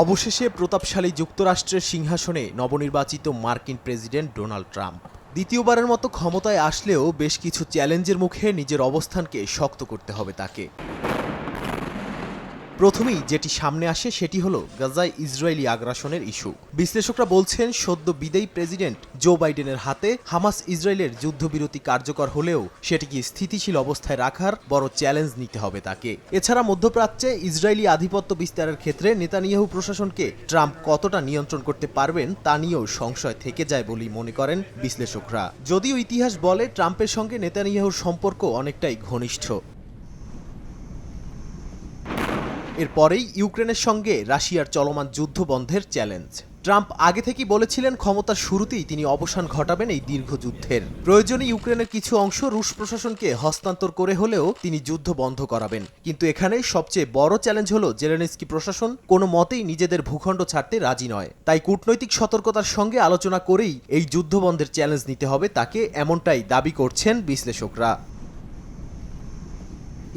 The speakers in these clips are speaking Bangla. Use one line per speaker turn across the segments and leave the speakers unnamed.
অবশেষে প্রতাপশালী যুক্তরাষ্ট্রের সিংহাসনে নবনির্বাচিত মার্কিন প্রেসিডেন্ট ডোনাল্ড ট্রাম্প দ্বিতীয়বারের মতো ক্ষমতায় আসলেও বেশ কিছু চ্যালেঞ্জের মুখে নিজের অবস্থানকে শক্ত করতে হবে তাকে। প্রথমেই যেটি সামনে আসে সেটি হলো গাজায় ইসরায়েলি আগ্রাসনের ইস্যু। বিশ্লেষকরা বলছেন সদ্য বিদায়ী প্রেসিডেন্ট জো বাইডেনের হাতে হামাস ইসরায়েলের যুদ্ধবিরতি কার্যকর হলেও সেটিকে স্থিতিশীল অবস্থায় রাখার বড় চ্যালেঞ্জ নিতে হবে তাকে। এছাড়া মধ্যপ্রাচ্যে ইসরায়েলি আধিপত্য বিস্তারের ক্ষেত্রে নেতানিয়াহু প্রশাসনকে ট্রাম্প কতটা নিয়ন্ত্রণ করতে পারবেন তা নিয়েও সংশয় থেকে যায় বলেই মনে করেন বিশ্লেষকরা। যদিও ইতিহাস বলে ট্রাম্পের সঙ্গে নেতানিয়াহুর সম্পর্ক অনেকটাই ঘনিষ্ঠ। এরপরেই ইউক্রেনের সঙ্গে রাশিয়ার চলমান যুদ্ধ বন্ধের চ্যালেঞ্জ। ট্রাম্প আগে থেকেই বলেছিলেন ক্ষমতার শুরুতেই তিনি অবসান ঘটাবেন এই দীর্ঘ যুদ্ধের। প্রয়োজনে ইউক্রেনের কিছু অংশ রুশ প্রশাসনকে হস্তান্তর করে হলেও তিনি যুদ্ধ বন্ধ করাবেন। কিন্তু এখানে সবচেয়ে বড় চ্যালেঞ্জ হলো জেলেনস্কি প্রশাসন কোনো মতেই নিজেদের ভূখণ্ড ছাড়তে রাজি নয়। তাই কূটনৈতিক সতর্কতার সঙ্গে আলোচনা করেই এই যুদ্ধ বন্ধের চ্যালেঞ্জ নিতে হবে তাকে, এমনটাই দাবি করছেন বিশ্লেষকরা।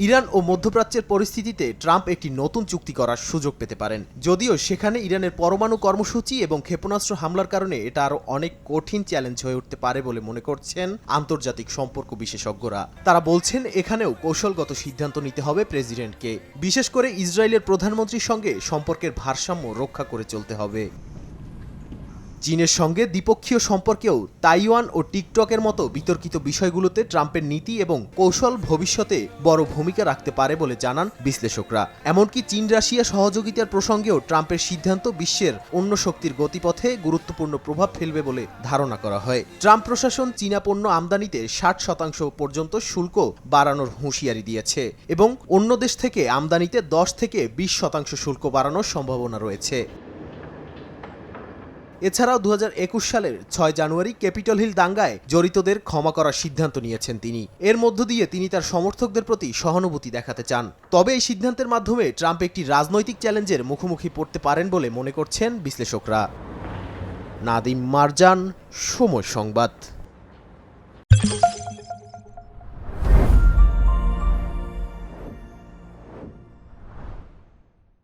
ইরান ও মধ্যপ্রাচ্যের পরিস্থিতিতে ট্রাম্প একটি নতুন চুক্তি করার সুযোগ পেতে পারেন। যদিও সেখানে ইরানের পরমাণু কর্মসূচি এবং ক্ষেপণাস্ত্র হামলার কারণে এটা আরও অনেক কঠিন চ্যালেঞ্জ হয়ে উঠতে পারে বলে মনে করছেন আন্তর্জাতিক সম্পর্ক বিশেষজ্ঞরা। তারা বলছেন এখানেও কৌশলগত সিদ্ধান্ত নিতে হবে প্রেসিডেন্টকে, বিশেষ করে ইসরায়েলের প্রধানমন্ত্রীর সঙ্গে সম্পর্কের ভারসাম্য রক্ষা করে চলতে হবে। চীনের সঙ্গে দ্বিপক্ষীয় সম্পর্কেও তাইওয়ান ও টিকটকের মতো বিতর্কিত বিষয়গুলোতে ট্রাম্পের নীতি এবং কৌশল ভবিষ্যতে বড় ভূমিকা রাখতে পারে বলে জানান বিশ্লেষকরা। এমনকি চীন রাশিয়া সহযোগিতার প্রসঙ্গেও ট্রাম্পের সিদ্ধান্ত বিশ্বের অন্য শক্তির গতিপথে গুরুত্বপূর্ণ প্রভাব ফেলবে বলে ধারণা করা হয়। ট্রাম্প প্রশাসন চীনা পণ্য আমদানিতে 60% পর্যন্ত শুল্ক বাড়ানোর হুঁশিয়ারি দিয়েছে এবং অন্য দেশ থেকে আমদানিতে 10 থেকে 20% শুল্ক বাড়ানোর সম্ভাবনা রয়েছে। এছাড়াও 2021 সালের 6 জানুয়ারি ক্যাপিটল হিল দাঙ্গায় জড়িতদের ক্ষমা করার সিদ্ধান্ত নিয়েছেন তিনি। এর মধ্য দিয়ে তিনি তার সমর্থকদের প্রতি সহানুভূতি দেখাতে চান। তবে এই সিদ্ধান্তের মাধ্যমে ট্রাম্প একটি রাজনৈতিক চ্যালেঞ্জের মুখোমুখি পড়তে পারেন বলে মনে করছেন বিশ্লেষকরা। নাদিম মারজান, সময় সংবাদ।